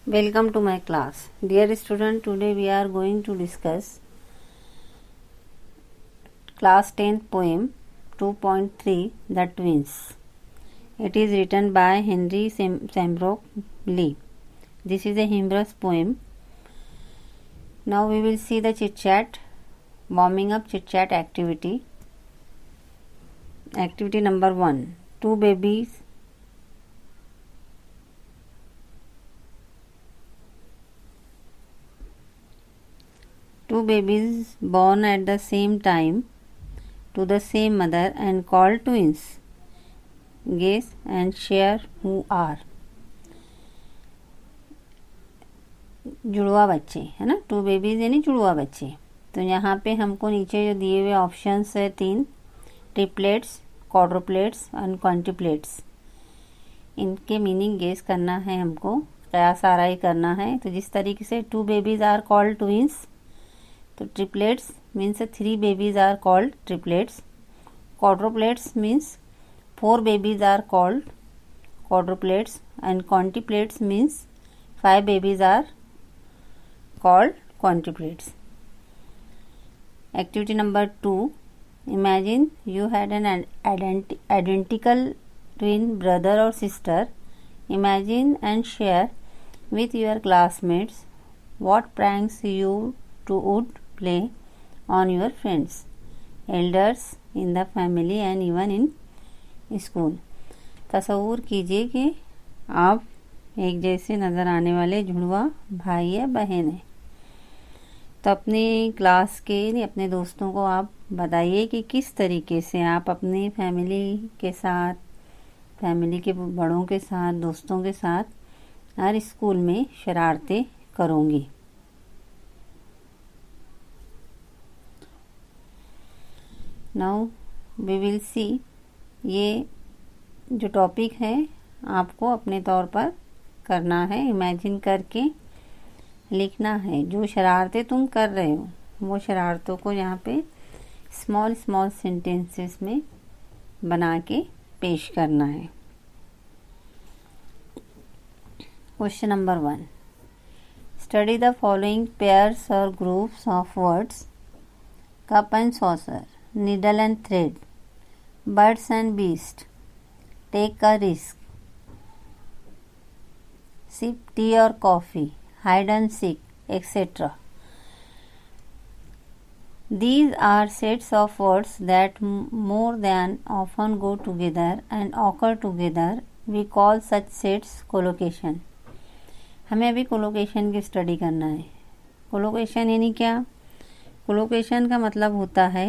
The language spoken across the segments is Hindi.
Welcome to my class. Dear student, today we are going to discuss class 10th poem 2.3 The Twins. It is written by Henry Sambrook Lee. This is a humorous poem. Now we will see the chit chat, warming up chit chat activity. Activity number 1. Two babies born at the same time to the same mother and called twins. Guess and share who are. जुड़वा बच्चे है ना, टू बेबीज यानी जुड़वा बच्चे। तो यहाँ पे हमको नीचे जो दिए हुए ऑप्शंस है 3, ट्रिपलेट्स, क्वाड्रुप्लेट्स एंड क्वांटिप्लेट्स। इनके मीनिंग गेस करना है हमको, कयास आराई करना है। तो जिस तरीके से two babies are called twins, तो triplets means 3 babies are called triplets. Quadruplets means 4 babies are called quadruplets, and quintuplets means 5 babies are called quintuplets. Activity number 2. Imagine you had an identical twin brother or sister. Imagine and share with your classmates what pranks you two would play on your friends, elders in the family and even in school. तस्वूर कीजिए कि आप एक जैसे नज़र आने वाले जुड़वा भाई या बहन हैं। तो अपनी क्लास के अपने दोस्तों को आप बताइए कि किस तरीके से आप अपनी फैमिली के साथ, फैमिली के बड़ों के साथ, दोस्तों के साथ हर स्कूल में शरारतें करोगी। नाउ वी विल सी, ये जो टॉपिक है आपको अपने तौर पर करना है, इमेजिन करके लिखना है। जो शरारतें तुम कर रहे हो वो शरारतों को यहाँ पे स्मॉल सेंटेंसेस में बना के पेश करना है। Question number 1. Study the following pairs और groups of words. Cup and saucer, needle and thread, birds and beast, take a risk, sip tea or coffee, hide and seek, etc. These are sets of words that more than often go together and occur together. We call such sets collocation. हमें अभी कोलोकेशन की स्टडी करना है। कोलोकेशन यानी क्या? कोलोकेशन का मतलब होता है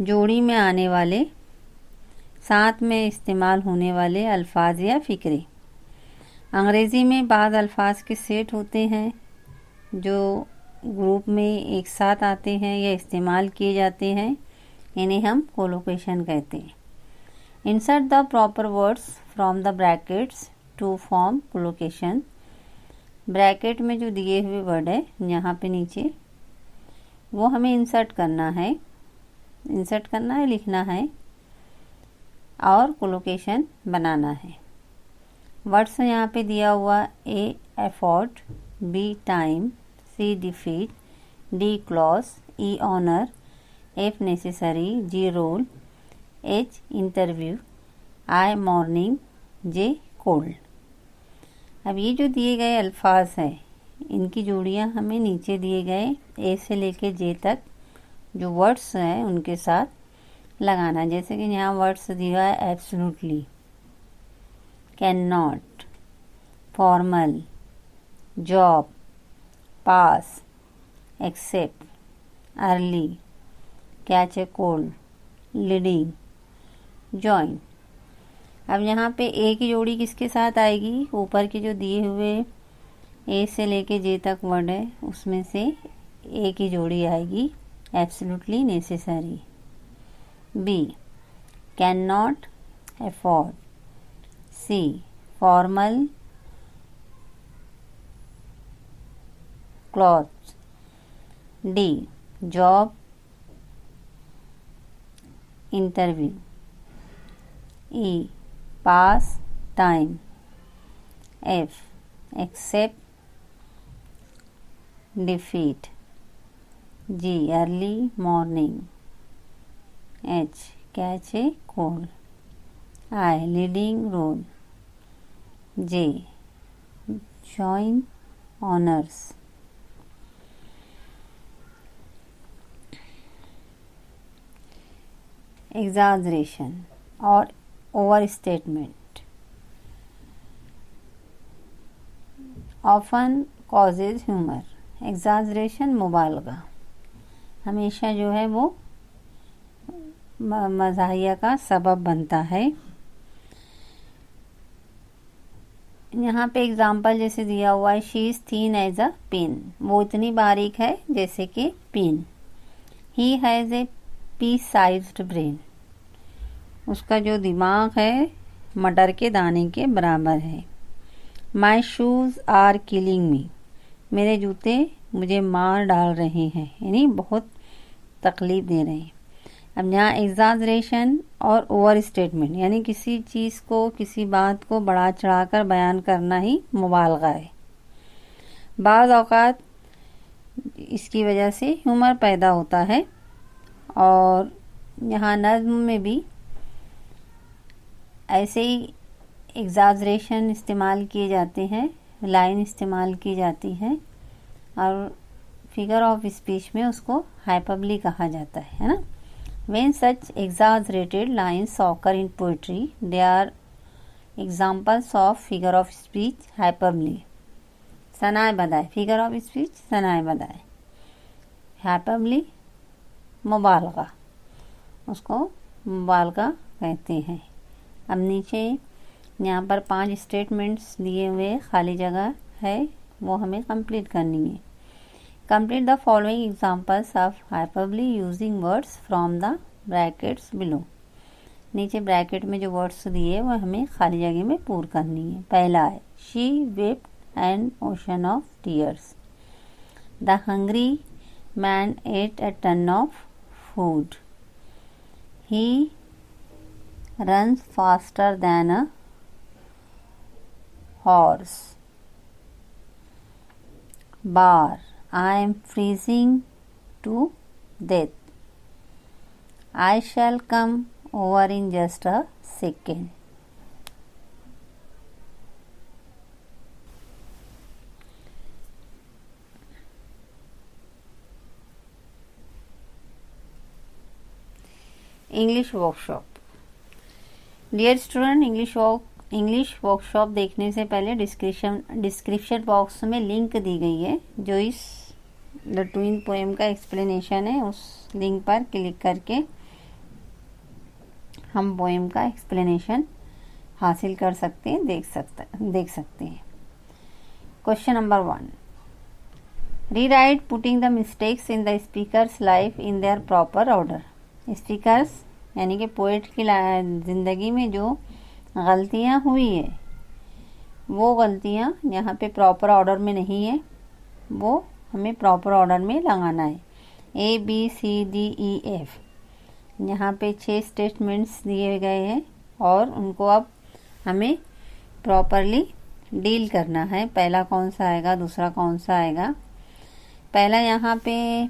जोड़ी में आने वाले, साथ में इस्तेमाल होने वाले अल्फाज या फ़िक्रे। अंग्रेज़ी में बाद अल्फाज के सेट होते हैं जो ग्रुप में एक साथ आते हैं या इस्तेमाल किए जाते हैं, इन्हें हम कोलोकेशन कहते हैं। Insert the proper words from the brackets to form collocation. Bracket में जो दिए हुए वर्ड है यहाँ पे नीचे, वो हमें इंसर्ट करना है, लिखना है और कोलोकेशन बनाना है। वर्ड्स यहाँ पे दिया हुआ A effort, B time, C defeat, D clause, E honour, F necessary, G role, H interview, I morning, J cold. अब ये जो दिए गए अल्फाज हैं इनकी जोड़ियाँ हमें नीचे दिए गए A से लेके J तक जो वर्ड्स हैं उनके साथ लगाना। जैसे कि यहाँ वर्ड्स दिया है absolutely, can not, formal, job, pass, except, early, catch a cold, leading, join. अब यहाँ पे ए की जोड़ी किसके साथ आएगी? ऊपर के जो दिए हुए ए से लेके जे तक वर्ड है उसमें से ए की जोड़ी आएगी absolutely necessary. B can not, afford. C formal, clothes. D. Job, interview. E. Pass time. F. Accept defeat. G. Early morning. H. Catch a cold. I. Leading role. J. Join honors. Exaggeration or overstatement often causes humor. Exaggeration मुबालगा हमेशा जो है वो मज़ाहिया का सबब बनता है। यहाँ पे एग्जाम्पल जैसे दिया हुआ है, she is thin as a pin, वो इतनी बारीक है जैसे कि pin. He has a pea sized brain, उसका जो दिमाग है मटर के दाने के बराबर है। My shoes are killing me, मेरे जूते मुझे मार डाल रहे हैं, यानी बहुत तकलीफ दे रहे हैं। अब यहाँ एग्जाजरेशन और ओवर स्टेटमेंट, यानी किसी चीज़ को, किसी बात को बढ़ा चढ़ाकर बयान करना ही मुबालगा है। बाज़ औक़ात इसकी वजह से ह्यूमर पैदा होता है। और यहाँ नज़्म में भी ऐसे ही एग्जाजरेशन इस्तेमाल किए जाते हैं, लाइन इस्तेमाल की जाती है, और फिगर ऑफ स्पीच में उसको हाइपरबली कहा जाता है ना। When such exaggerated lines occur in poetry, they are examples of figure of speech hyperbole. सनाए बदाए, figure of speech सनाए बदाए, hyperbole मुबालगा, उसको मुबालगा कहते हैं। अब नीचे यहाँ पर 5 स्टेटमेंट्स दिए हुए खाली जगह है, वो हमें कंप्लीट करनी है। Complete the following examples of hyperbole using words from the brackets below. नीचे ब्रैकेट में जो वर्ड्स दिए वो हमें खाली जगह में पूर्ण करनी है। पहला है, She wept an ocean of tears. The hungry man ate a ton of food. He runs faster than a horse. Bar, I am freezing to death. I shall come over in just a second. English workshop. Dear student, English workshop देखने से पहले डिस्क्रिप्शन बॉक्स में लिंक दी गई है, जो इस द ट्विन पोएम का एक्सप्लेनेशन है। उस लिंक पर क्लिक करके हम पोएम का एक्सप्लेनेशन हासिल कर सकते हैं, देख सकते हैं। Question number 1, rewrite putting the mistakes in the speakers life in their proper order. Speakers यानी कि पोएट की ज़िंदगी में जो गलतियाँ हुई है, वो गलतियाँ यहाँ पे प्रॉपर ऑर्डर में नहीं है, वो हमें प्रॉपर ऑर्डर में लगाना है। ABCDEF, यहाँ पे 6 स्टेटमेंट्स दिए गए हैं और उनको अब हमें प्रॉपरली डील करना है। पहला कौन सा आएगा, दूसरा कौन सा आएगा। पहला यहाँ पे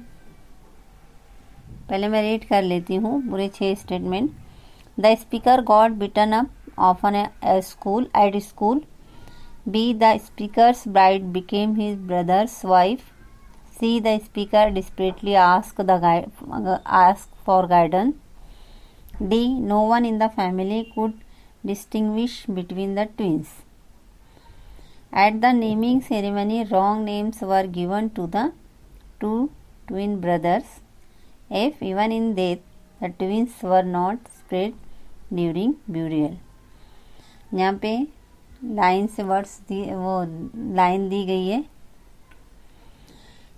पहले मैं रीड कर लेती हूँ पूरे 6 statement. The speaker got bitten up often at school. B, the speaker's bride became his brother's wife. C, the speaker desperately asked for guidance. D, no one in the family could distinguish between the twins. At the naming ceremony, wrong names were given to the 2 twin brothers. F, even in death, the twins were not spread during burial. यहाँ पे लाइन से वर्ड्स वो लाइन दी गई है।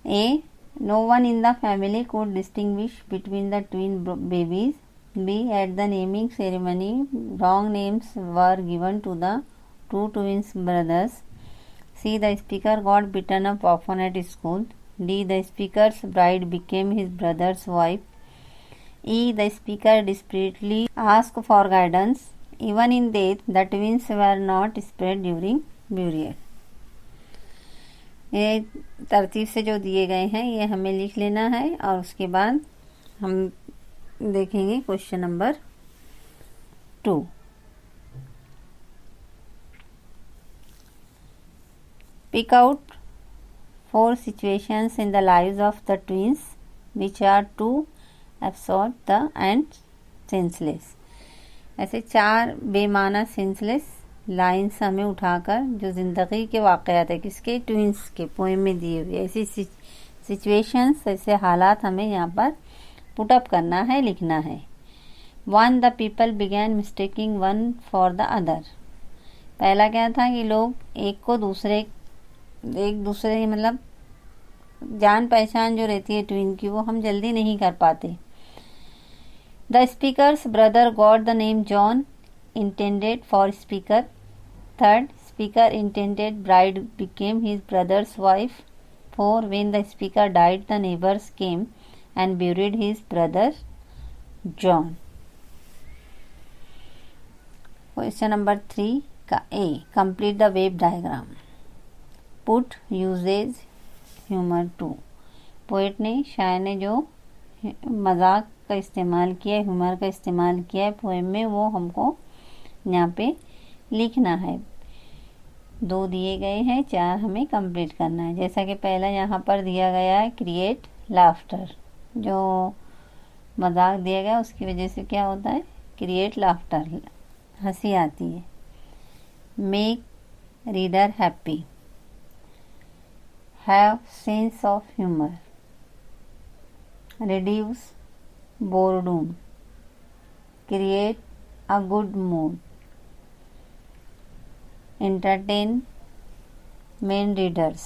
A, no one in the family could distinguish between the twin babies. B, at the naming ceremony, wrong names were given to the 2 twins brothers. C, the speaker got beaten up often at school. D. The speaker's bride became his brother's wife. E. The speaker desperately asked for guidance. Even in death, the twins were not spared during burial. ये तरतीब से जो दिए गए हैं ये हमें लिख लेना है और उसके बाद हम देखेंगे question number 2. Pick out 4 situations in the lives of the twins which are too absurd and senseless. ऐसे 4 बेमाना सेंसलेस लाइन्स हमें उठाकर जो ज़िंदगी के वाक़यात है किसके, ट्विंस के पोएम में दिए हुए ऐसी सिचुएशंस, ऐसे हालात हमें यहाँ पर पुटअप करना है, लिखना है. 1. The people began mistaking one for the other. पहला क्या था कि लोग एक दूसरे मतलब जान पहचान जो रहती है ट्विन की वो हम जल्दी नहीं कर पाते. The speaker's brother got the name John intended for speaker. 3. Speaker intended bride became his brother's wife. 4. When the speaker died, the neighbors came and buried his brother John. Question number 3 का A. Complete the wave diagram. Put usage humor to. Poet ने, शायर ने जो मजाक का इस्तेमाल किया है, ह्यूमर का इस्तेमाल किया है पोएम में, वो हमको यहाँ पे लिखना है. 2 दिए गए हैं, 4 हमें कंप्लीट करना है. जैसा कि पहला यहाँ पर दिया गया है क्रिएट लाफ्टर, जो मजाक दिया गया उसकी वजह से क्या होता है, क्रिएट लाफ्टर, हंसी आती है. Make reader happy, have sense of humour, reduce boredom, create a good mood, entertain main readers.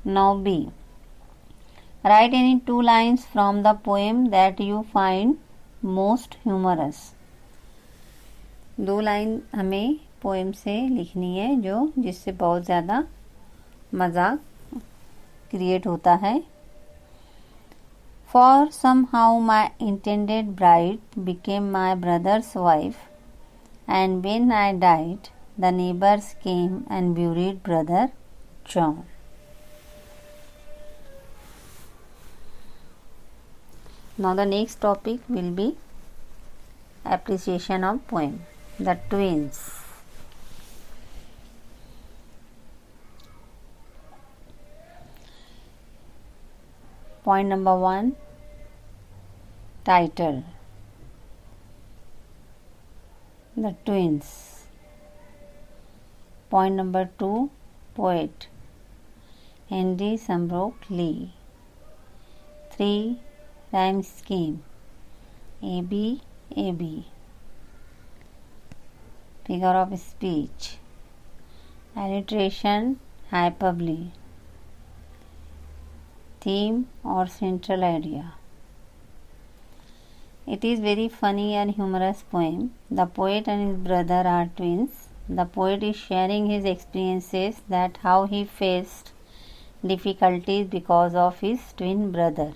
Now B. Write any 2 lines from the poem that you find most humorous. 2 line हमें पोएम से लिखनी है जो जिससे बहुत ज़्यादा मजाक क्रिएट होता है. For somehow my intended bride became my brother's wife, and when I died, the neighbors came and buried brother John. Now the next topic will be appreciation of poem, The Twins. Point number 1, title, The Twins. Point number 2, poet, Henry Shamrock Lee. 3, rhyme scheme, AB, AB. Figure of speech, alliteration, hyperbole. Theme or central idea. It is very funny and humorous poem. The poet and his brother are twins. The poet is sharing his experiences that how he faced difficulties because of his twin brother.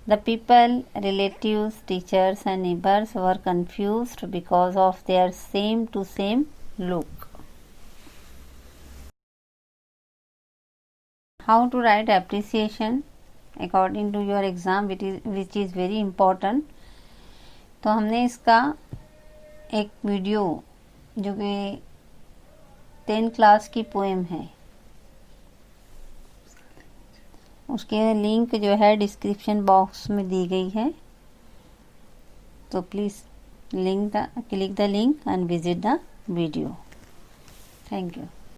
The people, relatives, teachers and neighbors were confused because of their same to same look. How to write appreciation according to your exam, which is very important. तो हमने इसका एक वीडियो जो कि 10th क्लास की पोएम है उसके लिंक जो है डिस्क्रिप्शन बॉक्स में दी गई है, तो please click the link and visit the video. Thank you.